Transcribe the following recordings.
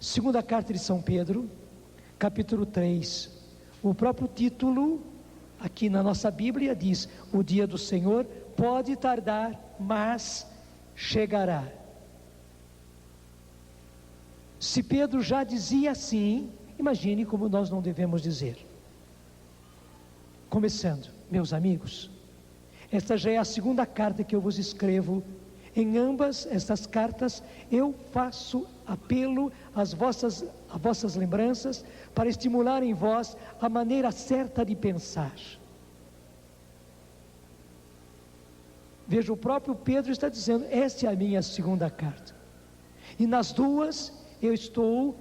Segunda carta de São Pedro, capítulo 3. O próprio título, aqui na nossa Bíblia, diz: o dia do Senhor pode tardar, mas chegará. Se Pedro já dizia assim, imagine como nós não devemos dizer. Começando, meus amigos, esta já é a segunda carta que eu vos escrevo. Em ambas estas cartas eu faço apelo às vossas lembranças, para estimular em vós a maneira certa de pensar. Veja, o próprio Pedro está dizendo: esta é a minha segunda carta, e nas duas eu estou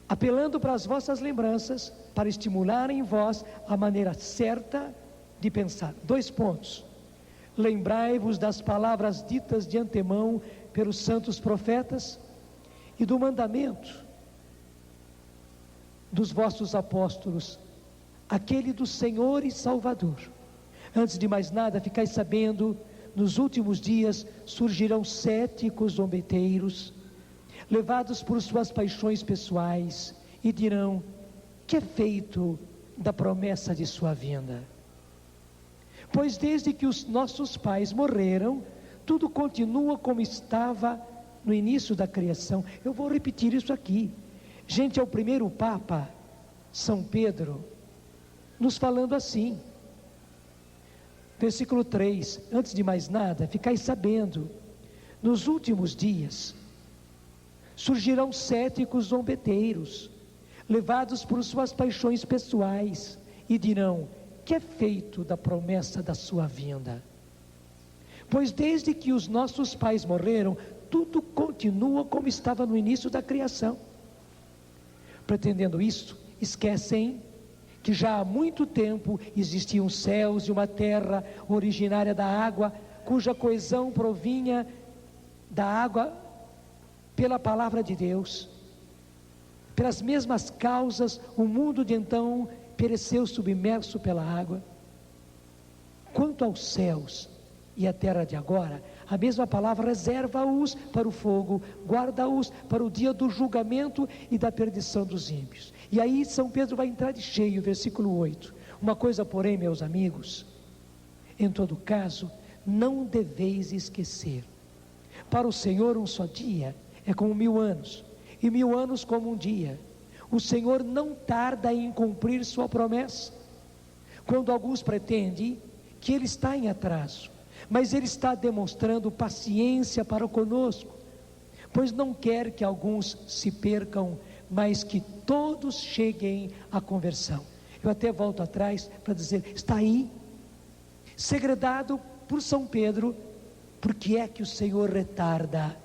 apelando para as vossas lembranças, para estimular em vós a maneira certa de pensar. 2 pontos: lembrai-vos das palavras ditas de antemão pelos santos profetas, e do mandamento dos vossos apóstolos, aquele do Senhor e Salvador. Antes de mais nada, ficai sabendo, nos últimos dias surgirão céticos zombeteiros, levados por suas paixões pessoais, e dirão: que é feito da promessa de sua vinda? Pois desde que os nossos pais morreram, tudo continua como estava no início da criação. Eu vou repetir isso aqui. Gente, é o primeiro Papa, São Pedro, nos falando assim. Versículo 3: antes de mais nada, ficai sabendo, nos últimos dias surgirão céticos zombeteiros, levados por suas paixões pessoais, e dirão: que é feito da promessa da sua vinda? Pois desde que os nossos pais morreram, tudo continua como estava no início da criação. Pretendendo isto, esquecem que já há muito tempo existiam céus e uma terra originária da água, cuja coesão provinha da água pela palavra de Deus. Pelas mesmas causas, o mundo de então pereceu submerso pela água. Quanto aos céus e a terra de agora, a mesma palavra reserva-os para o fogo, guarda-os para o dia do julgamento e da perdição dos ímpios. E aí São Pedro vai entrar de cheio, versículo 8. Uma coisa, porém, meus amigos, em todo caso, não deveis esquecer: para o Senhor um só dia é como 1000 anos, e 1000 anos como um dia. O Senhor não tarda em cumprir sua promessa, quando alguns pretendem que Ele está em atraso, mas Ele está demonstrando paciência para conosco, pois não quer que alguns se percam, mas que todos cheguem à conversão. Eu até volto atrás para dizer: está aí, segredado por São Pedro, porque é que o Senhor retarda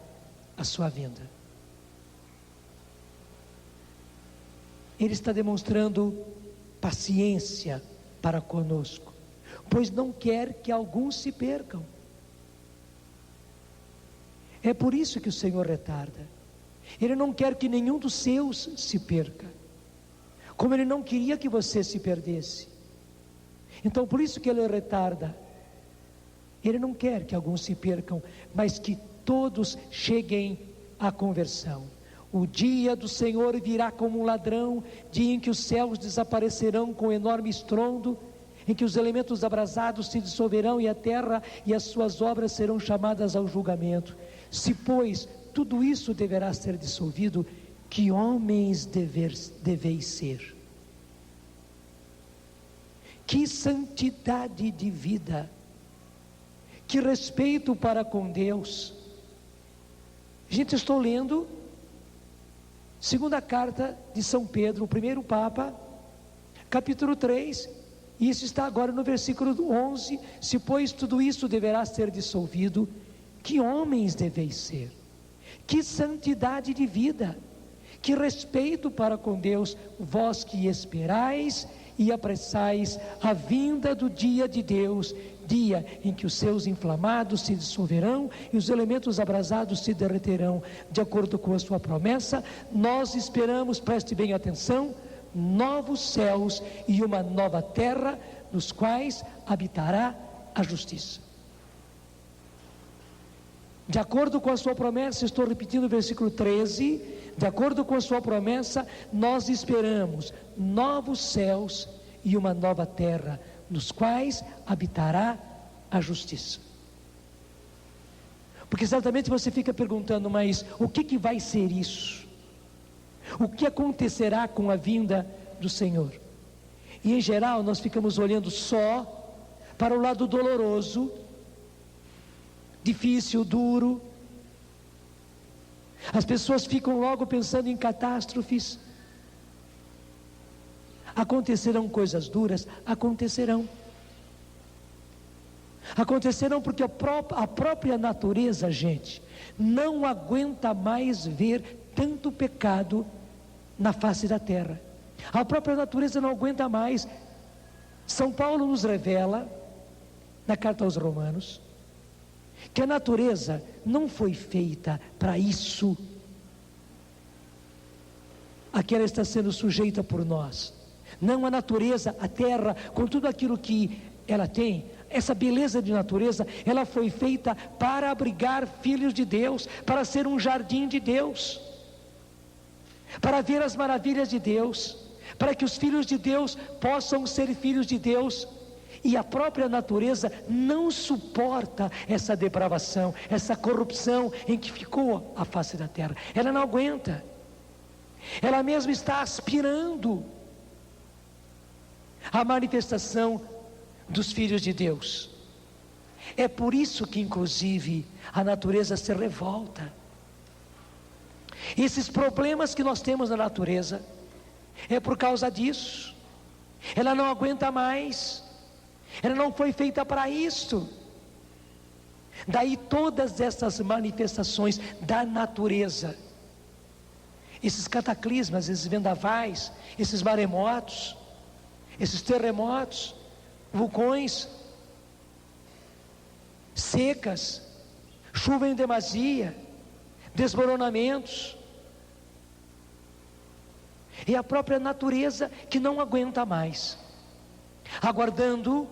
a sua vinda. Ele está demonstrando paciência para conosco, pois não quer que alguns se percam. É por isso que o Senhor retarda. Ele não quer que nenhum dos seus se perca, como Ele não queria que você se perdesse. Então por isso que Ele retarda. Ele não quer que alguns se percam, mas que todos cheguem à conversão. O dia do Senhor virá como um ladrão, dia em que os céus desaparecerão com enorme estrondo, em que os elementos abrasados se dissolverão e a terra e as suas obras serão chamadas ao julgamento. Se, pois, tudo isso deverá ser dissolvido, que homens deveis ser? Que santidade de vida, que respeito para com Deus. Gente, estou lendo segunda carta de São Pedro, o primeiro Papa, capítulo 3, e isso está agora no versículo 11: se pois tudo isso deverá ser dissolvido, que homens deveis ser? Que santidade de vida, que respeito para com Deus, vós que esperais e apressais a vinda do dia de Deus, dia em que os seus inflamados se dissolverão e os elementos abrasados se derreterão, de acordo com a sua promessa. Nós esperamos, preste bem atenção, novos céus e uma nova terra, nos quais habitará a justiça. De acordo com a sua promessa, estou repetindo o versículo 13, de acordo com a sua promessa, nós esperamos novos céus e uma nova terra, nos quais habitará a justiça. Porque certamente você fica perguntando, mas o que vai ser isso? O que acontecerá com a vinda do Senhor? E em geral nós ficamos olhando só para o lado doloroso, difícil, duro. As pessoas ficam logo pensando em catástrofes. Acontecerão coisas duras? Acontecerão. Acontecerão porque a própria natureza, gente, não aguenta mais ver tanto pecado na face da terra. A própria natureza não aguenta mais. São Paulo nos revela, na carta aos Romanos, que a natureza não foi feita para isso, a que ela está sendo sujeita por nós. Não, a natureza, a terra, com tudo aquilo que ela tem, essa beleza de natureza, ela foi feita para abrigar filhos de Deus, para ser um jardim de Deus, para ver as maravilhas de Deus, para que os filhos de Deus possam ser filhos de Deus. E a própria natureza não suporta essa depravação, essa corrupção em que ficou a face da terra. Ela não aguenta. Ela mesma está aspirando a manifestação dos filhos de Deus. É por isso que inclusive a natureza se revolta. Esses problemas que nós temos na natureza é por causa disso. Ela não aguenta mais. Ela não foi feita para isto. Daí todas essas manifestações da natureza, esses cataclismas, esses vendavais, esses maremotos, esses terremotos, vulcões, secas, chuva em demasia, desmoronamentos. É a própria natureza que não aguenta mais, aguardando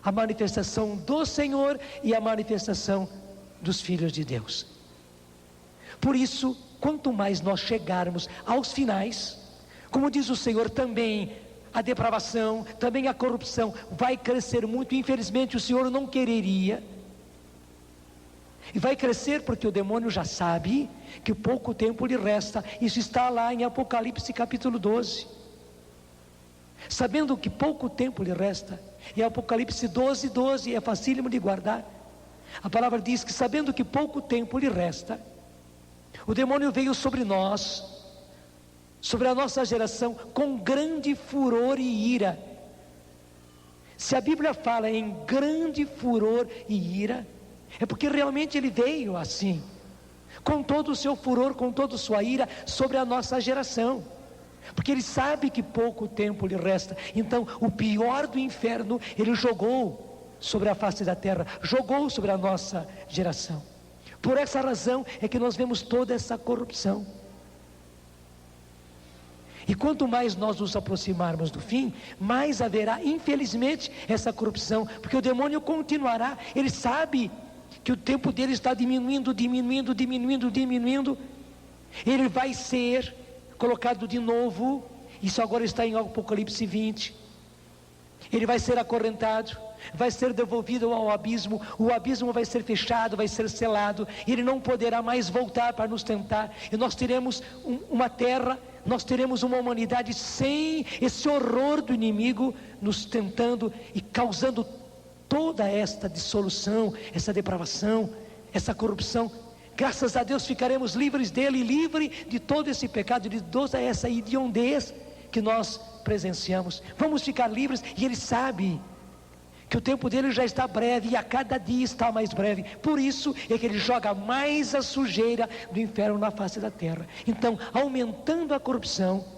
a manifestação do Senhor e a manifestação dos filhos de Deus. Por isso, quanto mais nós chegarmos aos finais, como diz o Senhor, também a depravação, também a corrupção vai crescer muito. Infelizmente o Senhor não quereria, e vai crescer porque o demônio já sabe que pouco tempo lhe resta. Isso está lá em Apocalipse capítulo 12. Sabendo que pouco tempo lhe resta, em Apocalipse 12, 12, é facílimo de guardar. A palavra diz que sabendo que pouco tempo lhe resta, o demônio veio sobre nós, sobre a nossa geração, com grande furor e ira. Se a Bíblia fala em grande furor e ira, é porque realmente ele veio assim, com todo o seu furor, com toda a sua ira, sobre a nossa geração. Porque ele sabe que pouco tempo lhe resta. Então o pior do inferno ele jogou sobre a face da terra, jogou sobre a nossa geração. Por essa razão é que nós vemos toda essa corrupção. E quanto mais nós nos aproximarmos do fim, mais haverá infelizmente essa corrupção, porque o demônio continuará. Ele sabe que o tempo dele está diminuindo. Ele vai ser colocado de novo. Isso agora está em Apocalipse 20. Ele vai ser acorrentado, vai ser devolvido ao abismo. O abismo vai ser fechado, vai ser selado. Ele não poderá mais voltar para nos tentar. E nós teremos uma terra, nós teremos uma humanidade sem esse horror do inimigo nos tentando e causando toda esta dissolução, essa depravação, essa corrupção. Graças a Deus ficaremos livres dele, livre de todo esse pecado, de toda essa hediondez que nós presenciamos. Vamos ficar livres, e ele sabe que o tempo dele já está breve, e a cada dia está mais breve. Por isso é que ele joga mais a sujeira do inferno na face da terra. Então, aumentando a corrupção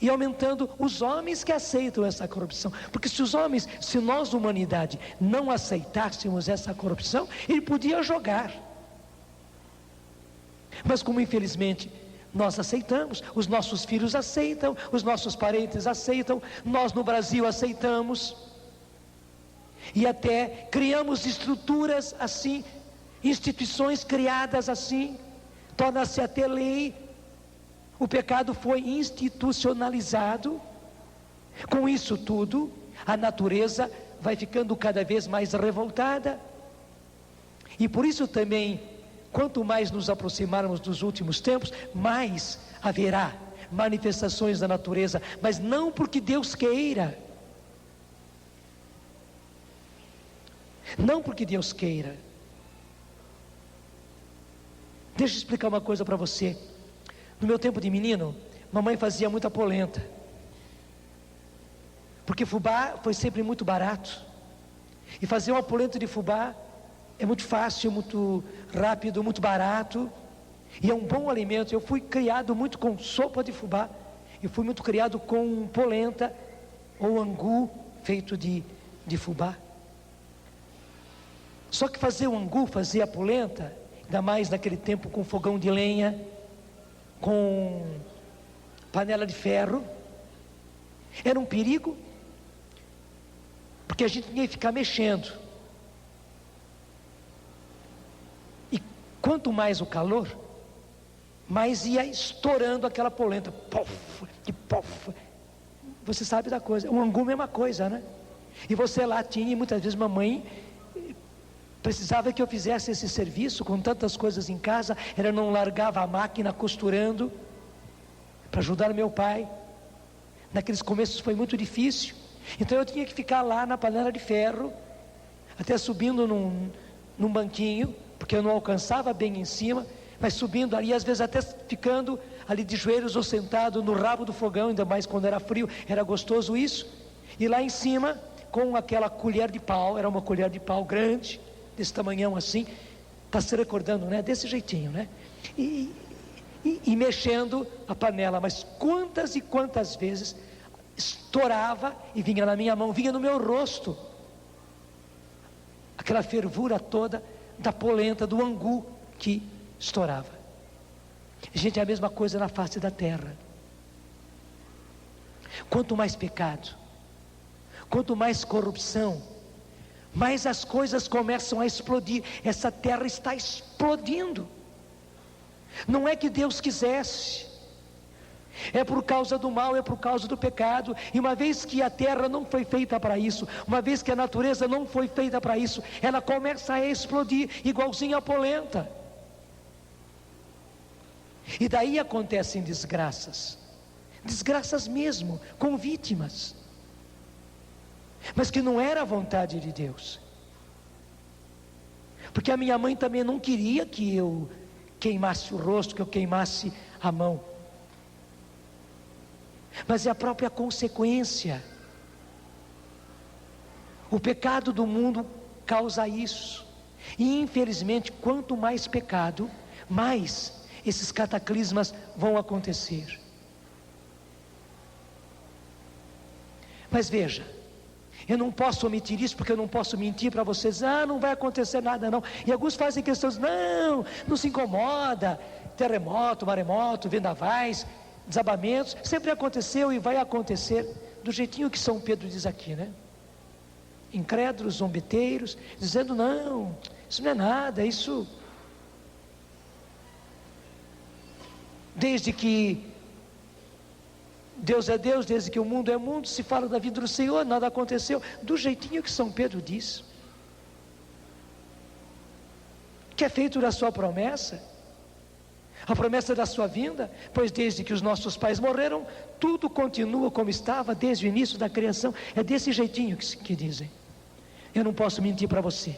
e aumentando os homens que aceitam essa corrupção. Porque se nós, humanidade, não aceitássemos essa corrupção, ele podia jogar. Mas como infelizmente nós aceitamos, os nossos filhos aceitam, os nossos parentes aceitam, nós no Brasil aceitamos, e até criamos estruturas assim, instituições criadas assim, torna-se até lei. O pecado foi institucionalizado. Com isso tudo, a natureza vai ficando cada vez mais revoltada. E por isso também, quanto mais nos aproximarmos dos últimos tempos, mais haverá manifestações da natureza, mas não porque Deus queira. Não porque Deus queira. Deixa eu explicar uma coisa para você. No meu tempo de menino, mamãe fazia muita polenta, porque fubá foi sempre muito barato, e fazer uma polenta de fubá é muito fácil, muito rápido, muito barato, e é um bom alimento. Eu fui criado muito com sopa de fubá, eu fui muito criado com polenta ou angu feito de fubá. Só que fazer o angu, fazer a polenta, ainda mais naquele tempo com fogão de lenha, com panela de ferro, era um perigo, porque a gente tinha que ficar mexendo, e quanto mais o calor, mais ia estourando aquela polenta, pof, e pof. Você sabe da coisa, o angu é a mesma coisa, né? E você lá tinha, e muitas vezes mamãe precisava que eu fizesse esse serviço, com tantas coisas em casa, ela não largava a máquina costurando, para ajudar meu pai. Naqueles começos foi muito difícil, então eu tinha que ficar lá na panela de ferro, até subindo num banquinho, porque eu não alcançava bem em cima, mas subindo ali, às vezes até ficando ali de joelhos ou sentado no rabo do fogão, ainda mais quando era frio, era gostoso isso, e lá em cima, com aquela colher de pau, era uma colher de pau grande, desse tamanhão assim, está se recordando, né? Desse jeitinho, né? E mexendo a panela, mas quantas e quantas vezes estourava e vinha na minha mão, vinha no meu rosto, aquela fervura toda da polenta, do angu que estourava. Gente, é a mesma coisa na face da terra. Quanto mais pecado, quanto mais corrupção, mais as coisas começam a explodir. Essa terra está explodindo. Não é que Deus quisesse, é por causa do mal, é por causa do pecado. E uma vez que a terra não foi feita para isso, uma vez que a natureza não foi feita para isso, ela começa a explodir, igualzinho a polenta. E daí acontecem desgraças, desgraças mesmo, com vítimas, mas que não era a vontade de Deus, porque a minha mãe também não queria que eu queimasse o rosto, que eu queimasse a mão, mas é a própria consequência. O pecado do mundo causa isso, e infelizmente quanto mais pecado, mais esses cataclismas vão acontecer. Mas veja, eu não posso omitir isso, porque eu não posso mentir para vocês, não vai acontecer nada não. E alguns fazem questões, não se incomoda, terremoto, maremoto, vendavais, desabamentos, sempre aconteceu e vai acontecer, do jeitinho que São Pedro diz aqui, né? Incrédulos, zombeteiros, dizendo, não, isso não é nada, isso... Desde que Deus é Deus, desde que o mundo é mundo, se fala da vida do Senhor, nada aconteceu, do jeitinho que São Pedro diz, que é feito da sua promessa, a promessa da sua vinda, pois desde que os nossos pais morreram, tudo continua como estava desde o início da criação. É desse jeitinho que dizem. Eu não posso mentir para você,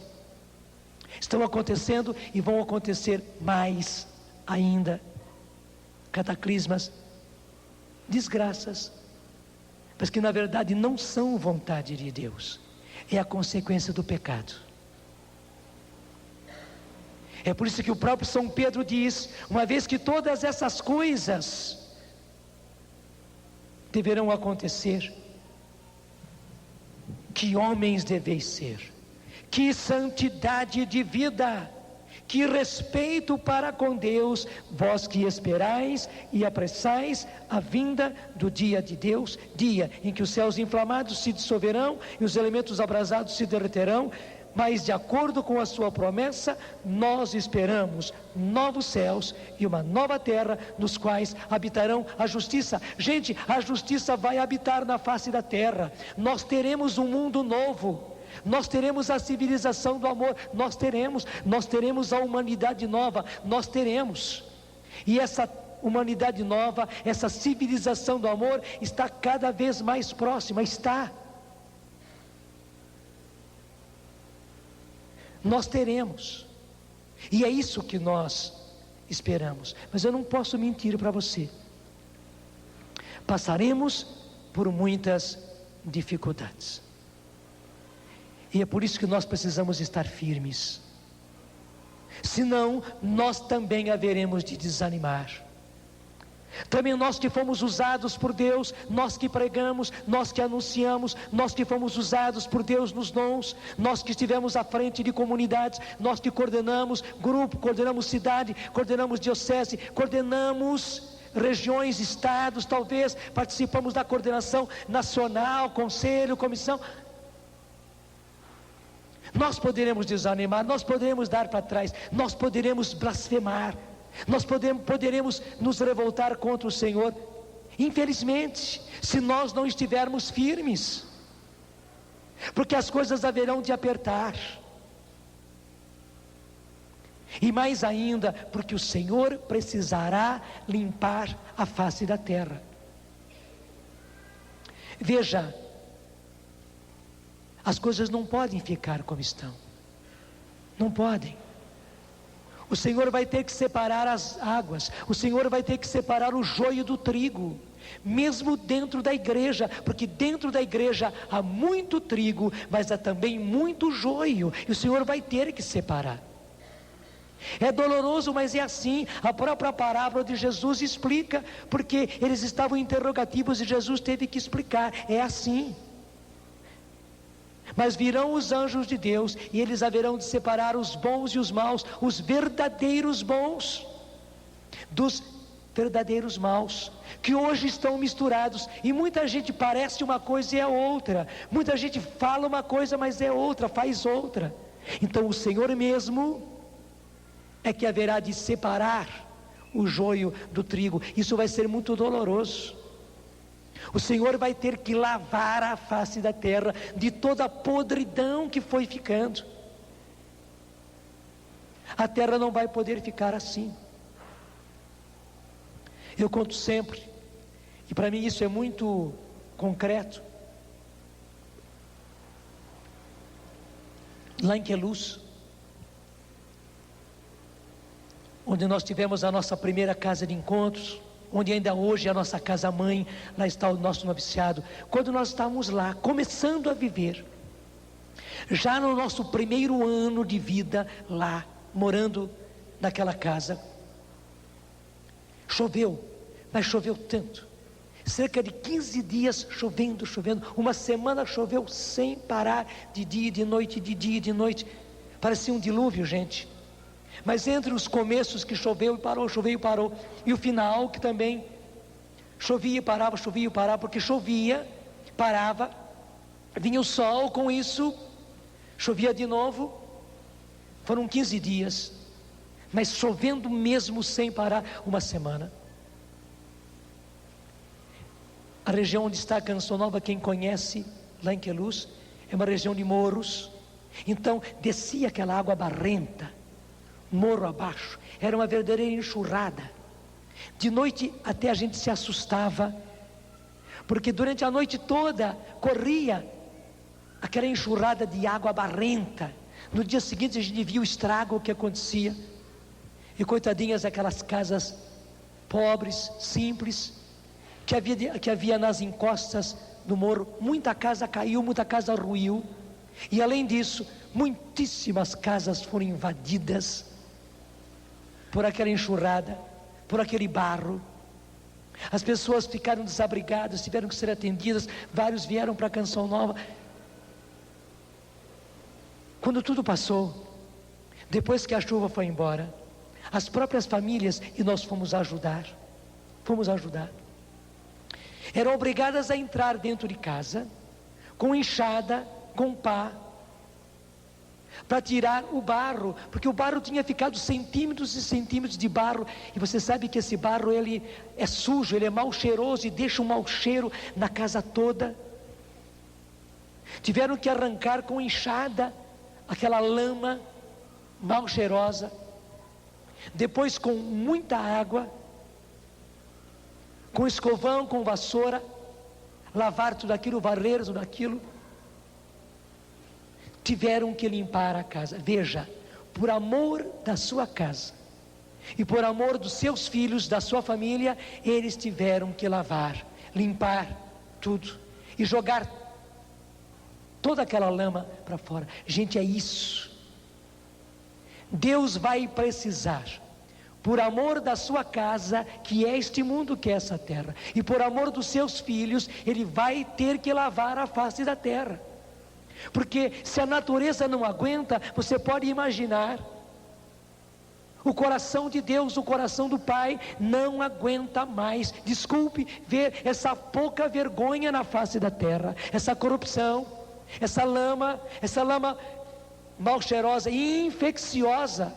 estão acontecendo e vão acontecer mais ainda, cataclismas, desgraças, mas que na verdade não são vontade de Deus, é a consequência do pecado. É por isso que o próprio São Pedro diz, uma vez que todas essas coisas deverão acontecer, que homens deveis ser, que santidade de vida, que respeito para com Deus, vós que esperais e apressais a vinda do dia de Deus, dia em que os céus inflamados se dissolverão e os elementos abrasados se derreterão, mas de acordo com a sua promessa, nós esperamos novos céus e uma nova terra, nos quais habitarão a justiça. Gente, a justiça vai habitar na face da terra. Nós teremos um mundo novo, nós teremos a civilização do amor, nós teremos a humanidade nova, nós teremos. E essa humanidade nova, essa civilização do amor está cada vez mais próxima, Nós teremos, e é isso que nós esperamos. Mas eu não posso mentir para você, passaremos por muitas dificuldades, e é por isso que nós precisamos estar firmes, senão nós também haveremos de desanimar. Também nós que fomos usados por Deus, nós que pregamos, nós que anunciamos, nós que fomos usados por Deus nos dons, nós que estivemos à frente de comunidades, nós que coordenamos grupo, coordenamos cidade, coordenamos diocese, coordenamos regiões, estados, talvez participamos da coordenação nacional, conselho, comissão. Nós poderemos desanimar, nós poderemos dar para trás, nós poderemos blasfemar, nós poderemos nos revoltar contra o Senhor, infelizmente, se nós não estivermos firmes, porque as coisas haverão de apertar, e mais ainda, porque o Senhor precisará limpar a face da terra. Veja, as coisas não podem ficar como estão, não podem. O Senhor vai ter que separar as águas, o Senhor vai ter que separar o joio do trigo, mesmo dentro da igreja, porque dentro da igreja há muito trigo, mas há também muito joio, e o Senhor vai ter que separar. É doloroso, mas é assim. A própria parábola de Jesus explica, porque eles estavam interrogativos e Jesus teve que explicar, é assim. Mas virão os anjos de Deus, e eles haverão de separar os bons e os maus, os verdadeiros bons dos verdadeiros maus, que hoje estão misturados, e muita gente parece uma coisa e é outra, muita gente fala uma coisa, mas é outra, faz outra. Então o Senhor mesmo é que haverá de separar o joio do trigo. Isso vai ser muito doloroso. O Senhor vai ter que lavar a face da terra de toda a podridão que foi ficando. A terra não vai poder ficar assim. Eu conto sempre, e para mim isso é muito concreto. Lá em Queluz, onde nós tivemos a nossa primeira casa de encontros, onde ainda hoje é a nossa casa-mãe, lá está o nosso noviciado. Quando nós estávamos lá, começando a viver, já no nosso primeiro ano de vida lá, morando naquela casa, choveu, mas choveu tanto, cerca de 15 dias chovendo, uma semana choveu sem parar, de dia e de noite, de dia e de noite, parecia um dilúvio, gente. Mas entre os começos que choveu e parou, e o final que também chovia e parava, porque chovia, parava, vinha o sol, com isso chovia de novo. Foram 15 dias, mas chovendo mesmo sem parar, uma semana. A região onde está a Canção Nova, quem conhece, lá em Queluz, é uma região de morros. Então descia aquela água barrenta, morro abaixo, era uma verdadeira enxurrada. De noite até a gente se assustava, porque durante a noite toda corria aquela enxurrada de água barrenta. No dia seguinte a gente via o estrago que acontecia, e coitadinhas aquelas casas pobres, simples, que havia nas encostas do morro. Muita casa caiu, muita casa ruiu, e além disso, muitíssimas casas foram invadidas por aquela enxurrada, por aquele barro. As pessoas ficaram desabrigadas, tiveram que ser atendidas, vários vieram para a Canção Nova. Quando tudo passou, depois que a chuva foi embora, as próprias famílias, e nós fomos ajudar, eram obrigadas a entrar dentro de casa, com enxada, com pá, para tirar o barro, porque o barro tinha ficado centímetros e centímetros de barro, e você sabe que esse barro ele é sujo, ele é mal cheiroso e deixa um mau cheiro na casa toda. Tiveram que arrancar com enxada aquela lama mal cheirosa, depois com muita água, com escovão, com vassoura, lavar tudo aquilo, varrer tudo aquilo. Tiveram que limpar a casa. Veja, por amor da sua casa e por amor dos seus filhos, da sua família, eles tiveram que lavar, limpar tudo e jogar toda aquela lama para fora. Gente, é isso. Deus vai precisar, por amor da sua casa, que é este mundo, que é essa terra, e por amor dos seus filhos, Ele vai ter que lavar a face da terra. Porque se a natureza não aguenta, você pode imaginar, o coração de Deus, o coração do Pai, não aguenta mais, desculpe, ver essa pouca vergonha na face da terra, essa corrupção, essa lama mal cheirosa e infecciosa.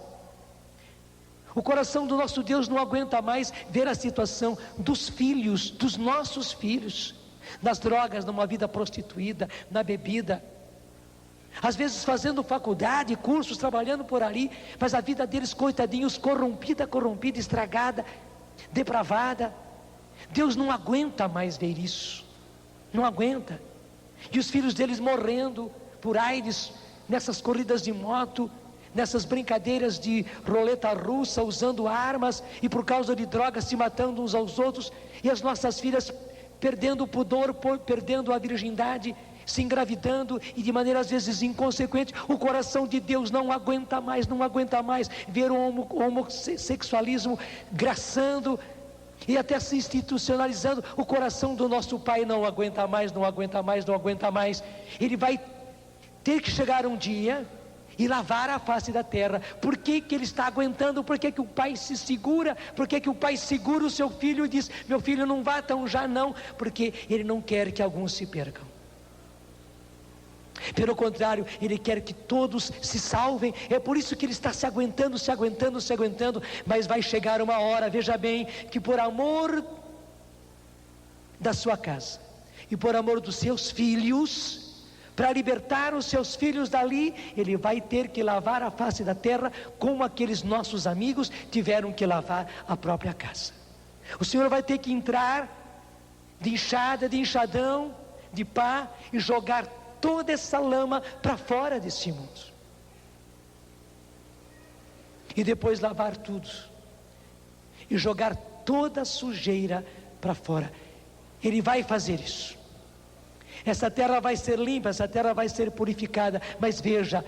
O coração do nosso Deus não aguenta mais ver a situação dos filhos, dos nossos filhos, nas drogas, numa vida prostituída, na bebida, às vezes fazendo faculdade, cursos, trabalhando por ali, mas a vida deles, coitadinhos, corrompida, estragada, depravada. Deus não aguenta mais ver isso, não aguenta. E os filhos deles morrendo por AIDS, nessas corridas de moto, nessas brincadeiras de roleta russa, usando armas, e por causa de drogas se matando uns aos outros, e as nossas filhas perdendo o pudor, perdendo a virgindade, se engravidando, e de maneira às vezes inconsequente. O coração de Deus não aguenta mais ver o homossexualismo graçando e até se institucionalizando. O coração do nosso Pai não aguenta mais. Ele vai ter que chegar um dia e lavar a face da terra. Por que Ele está aguentando? Por que o Pai se segura? Por que o Pai segura o seu filho e diz: meu filho, não vá tão já não? Porque Ele não quer que alguns se percam. Pelo contrário, Ele quer que todos se salvem. É por isso que Ele está se aguentando. Mas vai chegar uma hora, veja bem, que por amor da sua casa e por amor dos seus filhos, para libertar os seus filhos dali, Ele vai ter que lavar a face da terra, como aqueles nossos amigos tiveram que lavar a própria casa. O Senhor vai ter que entrar de enxada, de enxadão, de pá, e jogar toda essa lama para fora desse mundo, e depois lavar tudo e jogar toda a sujeira para fora. Ele vai fazer isso. Essa terra vai ser limpa, essa terra vai ser purificada. Mas veja,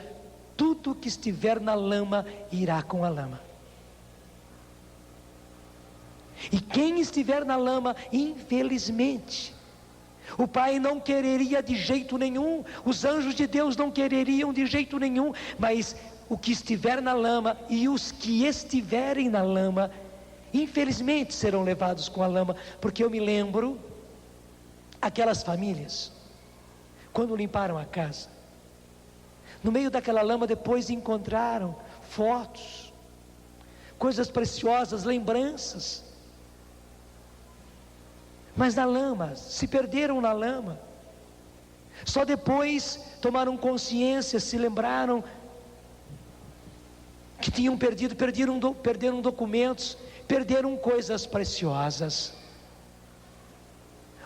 tudo que estiver na lama irá com a lama. E quem estiver na lama, infelizmente, o Pai não quereria de jeito nenhum, os anjos de Deus não quereriam de jeito nenhum, mas o que estiver na lama e os que estiverem na lama, infelizmente serão levados com a lama. Porque eu me lembro, aquelas famílias, quando limparam a casa, no meio daquela lama depois encontraram fotos, coisas preciosas, lembranças, mas na lama, se perderam na lama. Só depois tomaram consciência, se lembraram que tinham perderam documentos, perderam coisas preciosas.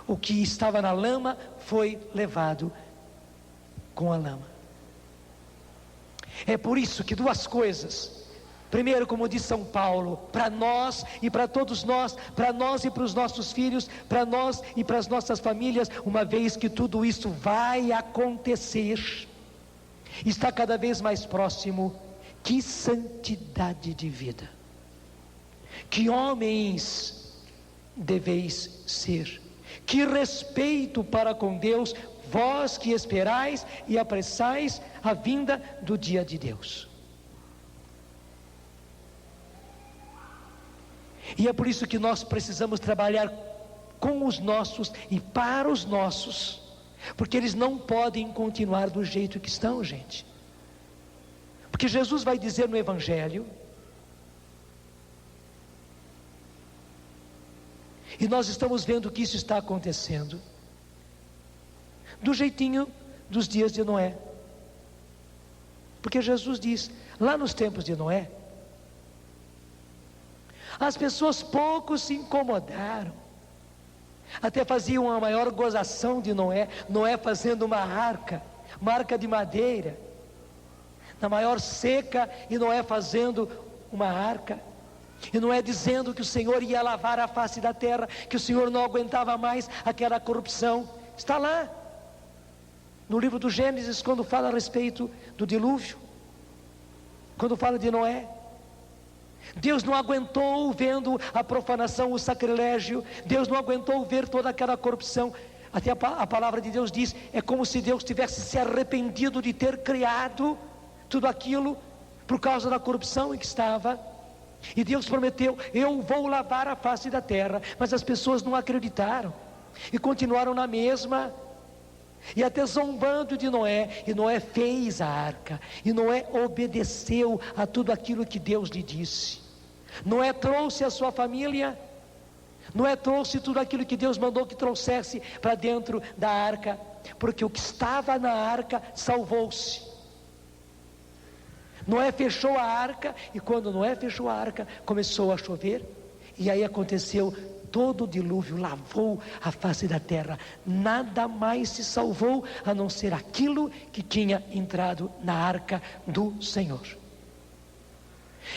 O que estava na lama foi levado com a lama. É por isso que duas coisas. Primeiro, como diz São Paulo, para nós e para todos nós, para nós e para os nossos filhos, para nós e para as nossas famílias, uma vez que tudo isso vai acontecer, está cada vez mais próximo. Que santidade de vida, que homens deveis ser, que respeito para com Deus, vós que esperais e apressais a vinda do dia de Deus. E é por isso que nós precisamos trabalhar com os nossos e para os nossos, porque eles não podem continuar do jeito que estão, gente. Porque Jesus vai dizer no Evangelho, e nós estamos vendo que isso está acontecendo, do jeitinho dos dias de Noé. Porque Jesus diz, lá nos tempos de Noé, as pessoas pouco se incomodaram, até faziam uma maior gozação de Noé, Noé fazendo uma arca de madeira, na maior seca, e Noé fazendo uma arca, e Noé dizendo que o Senhor ia lavar a face da terra, que o Senhor não aguentava mais aquela corrupção. Está lá, no livro do Gênesis, quando fala a respeito do dilúvio, quando fala de Noé. Deus não aguentou vendo a profanação, o sacrilégio, Deus não aguentou ver toda aquela corrupção. Até a palavra de Deus diz, é como se Deus tivesse se arrependido de ter criado tudo aquilo, por causa da corrupção em que estava. E Deus prometeu, eu vou lavar a face da terra, mas as pessoas não acreditaram, e continuaram na mesma, e até zombando de Noé. E Noé fez a arca, e Noé obedeceu a tudo aquilo que Deus lhe disse. Noé trouxe a sua família, Noé trouxe tudo aquilo que Deus mandou que trouxesse para dentro da arca, porque o que estava na arca salvou-se. Noé fechou a arca, e quando Noé fechou a arca, começou a chover, e aí aconteceu todo o dilúvio, lavou a face da terra, nada mais se salvou, a não ser aquilo que tinha entrado na arca do Senhor.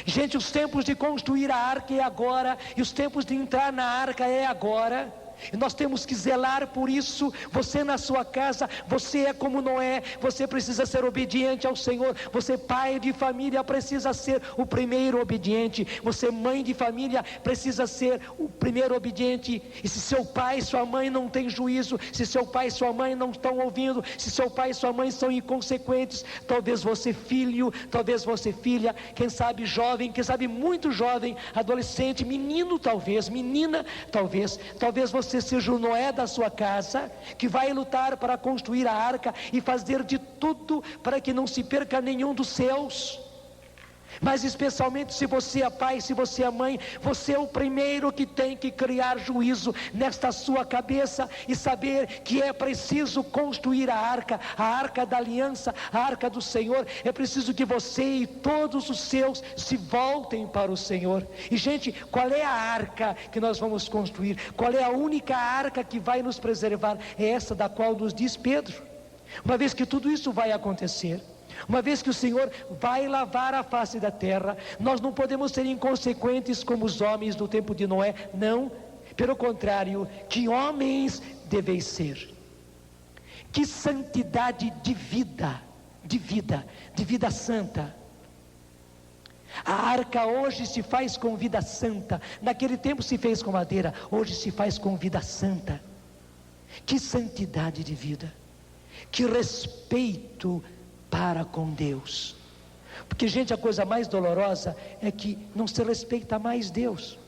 Gente, os tempos de construir a arca é agora, e os tempos de entrar na arca é agora, e nós temos que zelar por isso. Você na sua casa, você é como Noé, você precisa ser obediente ao Senhor. Você pai de família precisa ser o primeiro obediente. Você mãe de família precisa ser o primeiro obediente. E se seu pai e sua mãe não têm juízo, se seu pai e sua mãe não estão ouvindo, se seu pai e sua mãe são inconsequentes, talvez você filho, talvez você filha, quem sabe jovem, quem sabe muito jovem, adolescente, menino talvez, menina talvez você seja o Noé da sua casa, que vai lutar para construir a arca e fazer de tudo para que não se perca nenhum dos seus. Mas especialmente se você é pai, se você é mãe, você é o primeiro que tem que criar juízo nesta sua cabeça e saber que é preciso construir a arca da aliança, a arca do Senhor. É preciso que você e todos os seus se voltem para o Senhor. E gente, qual é a arca que nós vamos construir? Qual é a única arca que vai nos preservar? É essa da qual nos diz Pedro. Uma vez que tudo isso vai acontecer, uma vez que o Senhor vai lavar a face da terra, nós não podemos ser inconsequentes como os homens do tempo de Noé, não, pelo contrário, que homens deveis ser, que santidade de vida santa. A arca hoje se faz com vida santa, naquele tempo se fez com madeira, hoje se faz com vida santa. Que santidade de vida, que respeito para com Deus. Porque, gente, a coisa mais dolorosa é que não se respeita mais Deus,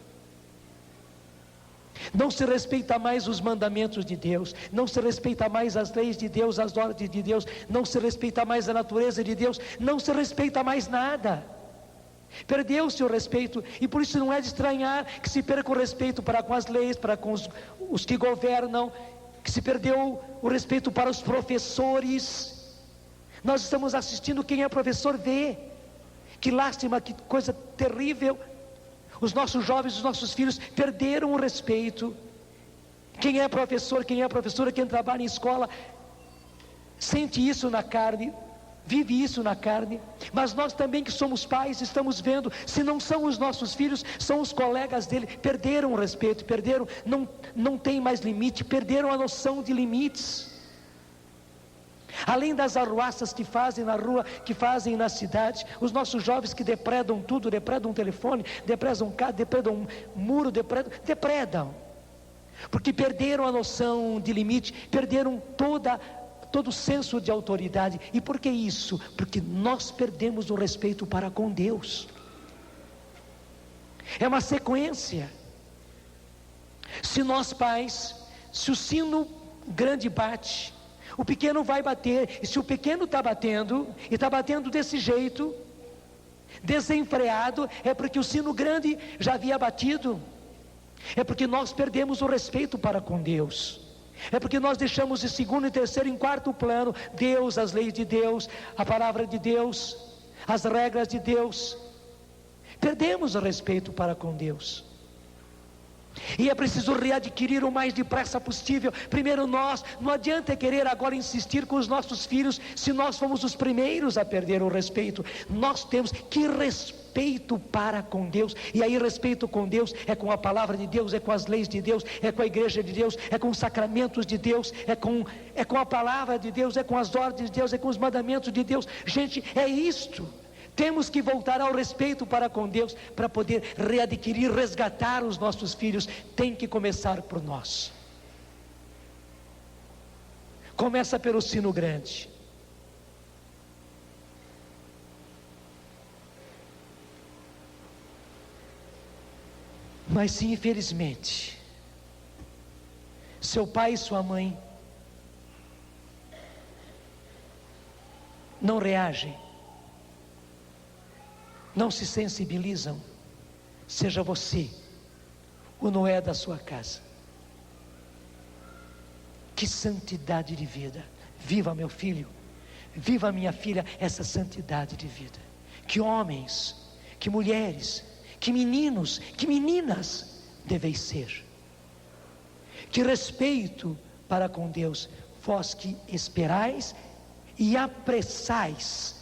não se respeita mais os mandamentos de Deus, não se respeita mais as leis de Deus, as ordens de Deus, não se respeita mais a natureza de Deus, não se respeita mais nada. Perdeu-se o respeito, e por isso não é de estranhar que se perca o respeito para com as leis, para com os que governam, que se perdeu o respeito para os professores. Nós estamos assistindo, quem é professor vê, que lástima, que coisa terrível. Os nossos jovens, os nossos filhos perderam o respeito. Quem é professor, quem é professora, quem trabalha em escola, sente isso na carne, vive isso na carne. Mas nós também que somos pais, estamos vendo, se não são os nossos filhos, são os colegas dele, perderam o respeito, perderam, não tem mais limite, perderam a noção de limites. Além das arruaças que fazem na rua, que fazem na cidade, os nossos jovens que depredam tudo, depredam telefone, depredam carro, depredam muro, depredam, porque perderam a noção de limite, perderam todo o senso de autoridade. E por que isso? Porque nós perdemos o respeito para com Deus. É uma sequência. Se nós pais, se o sino grande bate, o pequeno vai bater, e se o pequeno está batendo, e está batendo desse jeito, Desenfreado é porque o sino grande já havia batido. É porque nós perdemos o respeito para com Deus. É porque nós deixamos de segundo, e terceiro, em quarto plano Deus, as leis de Deus, a palavra de Deus, as regras de Deus. Perdemos o respeito para com Deus. E é preciso readquirir o mais depressa possível. Primeiro nós, não adianta querer agora insistir com os nossos filhos, se nós fomos os primeiros a perder o respeito. Nós temos que respeito para com Deus, e aí respeito com Deus é com a palavra de Deus, é com as leis de Deus, é com a igreja de Deus, é com os sacramentos de Deus, é com a palavra de Deus, é com as ordens de Deus, é com os mandamentos de Deus. Gente, é isto. Temos que voltar ao respeito para com Deus, para poder readquirir, resgatar os nossos filhos. Tem que começar por nós. Começa pelo sino grande. Mas se infelizmente seu pai e sua mãe não reagem, não se sensibilizam, seja você o Noé da sua casa. Que santidade de vida! Viva, meu filho, viva, minha filha, essa santidade de vida. Que homens, que mulheres, que meninos, que meninas deveis ser. Que respeito para com Deus, vós que esperais e apressais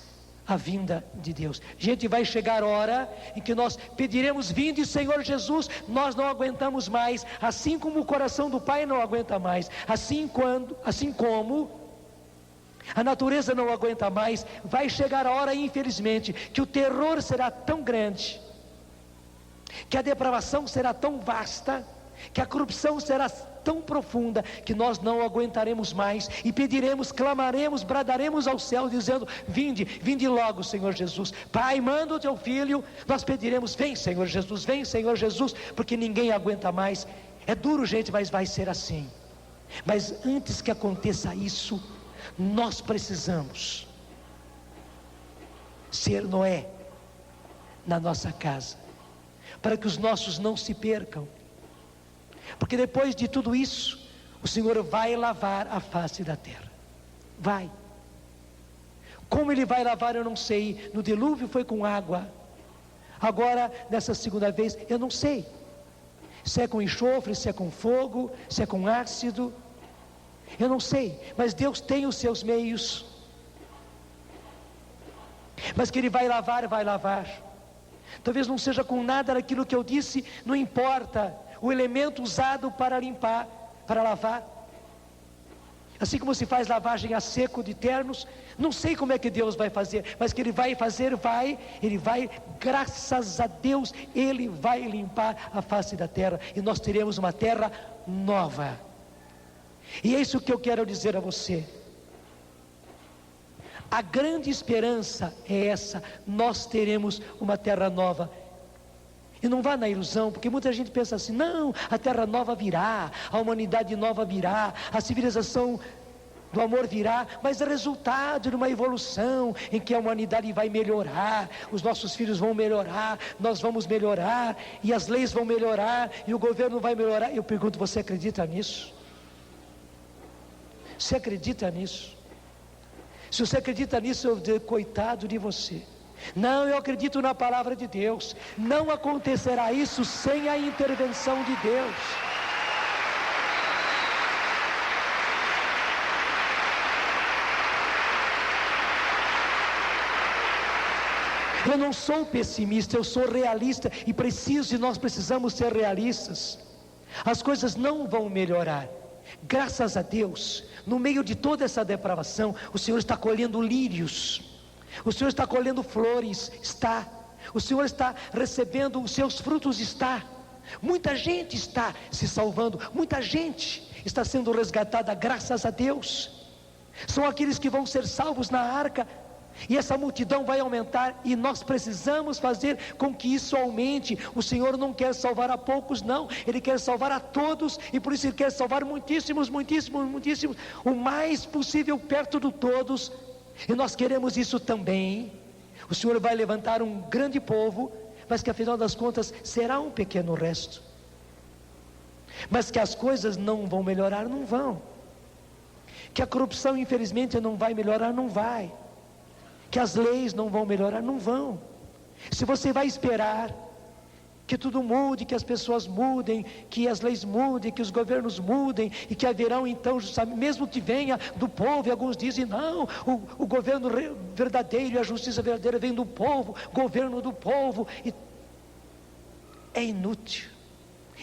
a vinda de Deus. Gente, vai chegar a hora em que nós pediremos: vinde, Senhor Jesus. Nós não aguentamos mais, assim como o coração do Pai não aguenta mais, assim como a natureza não aguenta mais. Vai chegar a hora, infelizmente, que o terror será tão grande, que a depravação será tão vasta, que a corrupção será tão profunda, que nós não aguentaremos mais, e pediremos, clamaremos, bradaremos ao céu, dizendo: vinde, vinde logo, Senhor Jesus. Pai, manda o teu filho. Nós pediremos: vem, Senhor Jesus, vem, Senhor Jesus, porque ninguém aguenta mais. É duro, gente, mas vai ser assim. Mas antes que aconteça isso, nós precisamos ser Noé na nossa casa, para que os nossos não se percam. Porque depois de tudo isso, o Senhor vai lavar a face da terra. Vai. Como Ele vai lavar eu não sei. No dilúvio foi com água. Agora, nessa segunda vez, eu não sei. Se é com enxofre, se é com fogo, se é com ácido. Eu não sei. Mas Deus tem os seus meios. Mas que Ele vai lavar, vai lavar. Talvez não seja com nada daquilo que eu disse, não importa. O elemento usado para limpar, para lavar. Assim como se faz lavagem a seco de ternos, não sei como é que Deus vai fazer, mas que Ele vai fazer, Ele vai, graças a Deus, Ele vai limpar a face da terra, e nós teremos uma terra nova. E é isso que eu quero dizer a você. A grande esperança é essa: nós teremos uma terra nova. E não vá na ilusão, porque muita gente pensa assim: não, a terra nova virá, a humanidade nova virá, a civilização do amor virá, mas é resultado de uma evolução em que a humanidade vai melhorar, os nossos filhos vão melhorar, nós vamos melhorar, e as leis vão melhorar, e o governo vai melhorar. Eu pergunto: você acredita nisso? Você acredita nisso? Se você acredita nisso, eu digo: coitado de você. Não, eu acredito na palavra de Deus. Não acontecerá isso sem a intervenção de Deus. Eu não sou pessimista, eu sou realista, e nós precisamos ser realistas. As coisas não vão melhorar. Graças a Deus, no meio de toda essa depravação, o Senhor está colhendo lírios. O Senhor está colhendo flores, está. O Senhor está recebendo os seus frutos, está. Muita gente está se salvando, muita gente está sendo resgatada, graças a Deus. São aqueles que vão ser salvos na arca, e essa multidão vai aumentar, e nós precisamos fazer com que isso aumente. O Senhor não quer salvar a poucos, não, Ele quer salvar a todos, e por isso Ele quer salvar muitíssimos, muitíssimos, muitíssimos, o mais possível perto de todos. E nós queremos isso também. O Senhor vai levantar um grande povo, mas que afinal das contas será um pequeno resto. Mas que as coisas não vão melhorar, não vão. Que a corrupção infelizmente não vai melhorar, não vai. Que as leis não vão melhorar, não vão. Se você vai esperar que tudo mude, que as pessoas mudem, que as leis mudem, que os governos mudem, e que haverão então, mesmo que venha do povo, e alguns dizem, não, o governo verdadeiro e a justiça verdadeira vem do povo, governo do povo, e é inútil,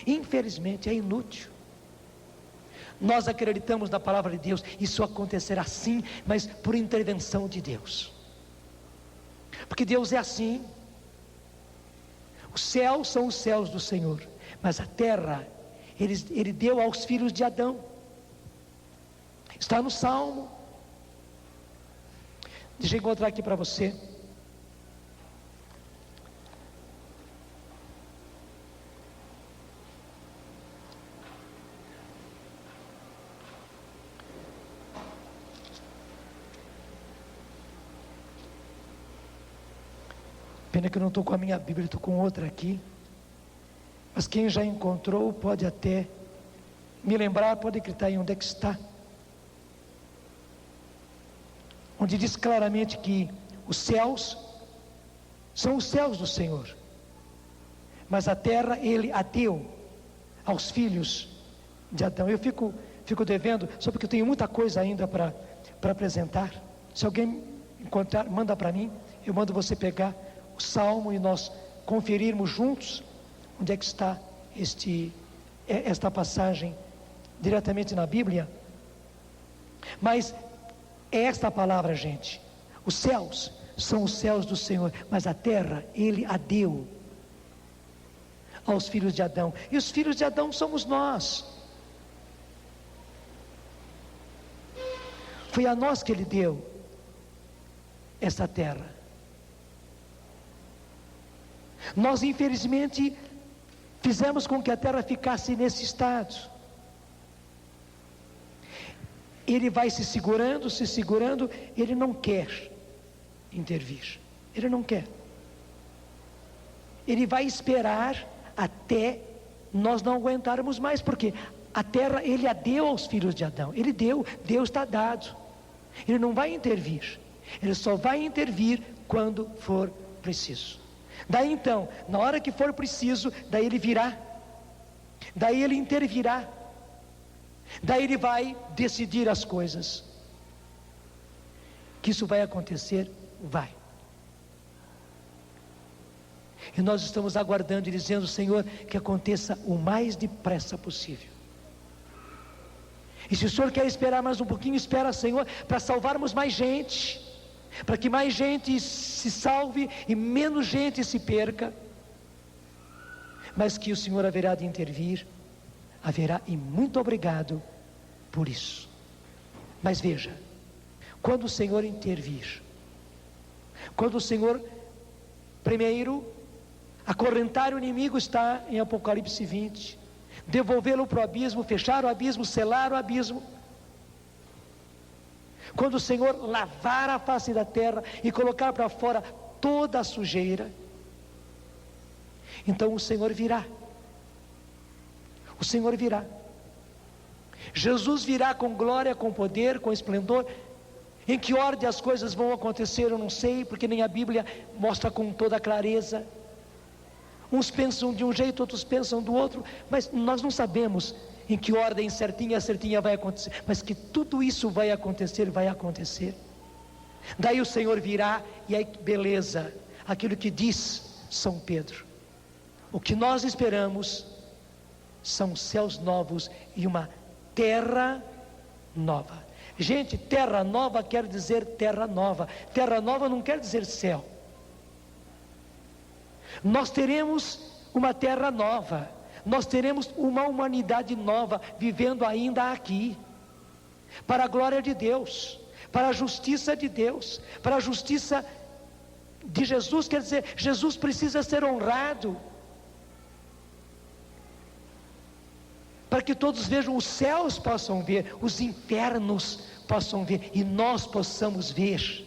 infelizmente é inútil. Nós acreditamos na palavra de Deus, isso acontecerá sim, mas por intervenção de Deus, porque Deus é assim. Os céus são os céus do Senhor, mas a terra, Ele deu aos filhos de Adão. Está no Salmo. Deixa eu encontrar aqui para você. Pena que eu não estou com a minha Bíblia, estou com outra aqui. Mas quem já encontrou pode até me lembrar, pode gritar aí onde é que está. Onde diz claramente que os céus são os céus do Senhor, mas a terra Ele a deu aos filhos de Adão. Eu fico devendo, só porque eu tenho muita coisa ainda para apresentar. Se alguém encontrar, manda para mim, eu mando você pegar o Salmo e nós conferirmos juntos onde é que está esta passagem diretamente na Bíblia. Mas é esta palavra, gente: os céus são os céus do Senhor, mas a terra Ele a deu aos filhos de Adão, e os filhos de Adão somos nós. Foi a nós que Ele deu essa terra. Nós infelizmente fizemos com que a terra ficasse nesse estado. Ele vai se segurando, Ele não quer intervir, Ele não quer. Ele vai esperar até nós não aguentarmos mais, porque a terra Ele a deu aos filhos de Adão, Ele deu, Deus está dado. Ele não vai intervir, Ele só vai intervir quando for preciso. Daí então, na hora que for preciso, daí Ele virá, daí Ele intervirá, daí Ele vai decidir as coisas. Que isso vai acontecer? Vai. E nós estamos aguardando e dizendo, Senhor, que aconteça o mais depressa possível. E se o Senhor quer esperar mais um pouquinho, espera, Senhor, para salvarmos mais gente, para que mais gente se salve e menos gente se perca. Mas que o Senhor haverá de intervir, haverá, e muito obrigado por isso. Mas veja, quando o Senhor intervir, quando o Senhor primeiro acorrentar o inimigo, está em Apocalipse 20, devolvê-lo para o abismo, fechar o abismo, selar o abismo. Quando o Senhor lavar a face da terra e colocar para fora toda a sujeira, então o Senhor virá. O Senhor virá. Jesus virá com glória, com poder, com esplendor. Em que ordem as coisas vão acontecer eu não sei, porque nem a Bíblia mostra com toda clareza. Uns pensam de um jeito, outros pensam do outro, mas nós não sabemos em que ordem certinha vai acontecer, mas que tudo isso vai acontecer, vai acontecer. Daí o Senhor virá, e aí beleza, aquilo que diz São Pedro, o que nós esperamos são céus novos e uma terra nova. Gente, terra nova quer dizer terra nova. Terra nova não quer dizer céu. Nós teremos uma terra nova, nós teremos uma humanidade nova, vivendo ainda aqui, para a glória de Deus, para a justiça de Deus, para a justiça de Jesus. Quer dizer, Jesus precisa ser honrado, para que todos vejam, os céus possam ver, os infernos possam ver, e nós possamos ver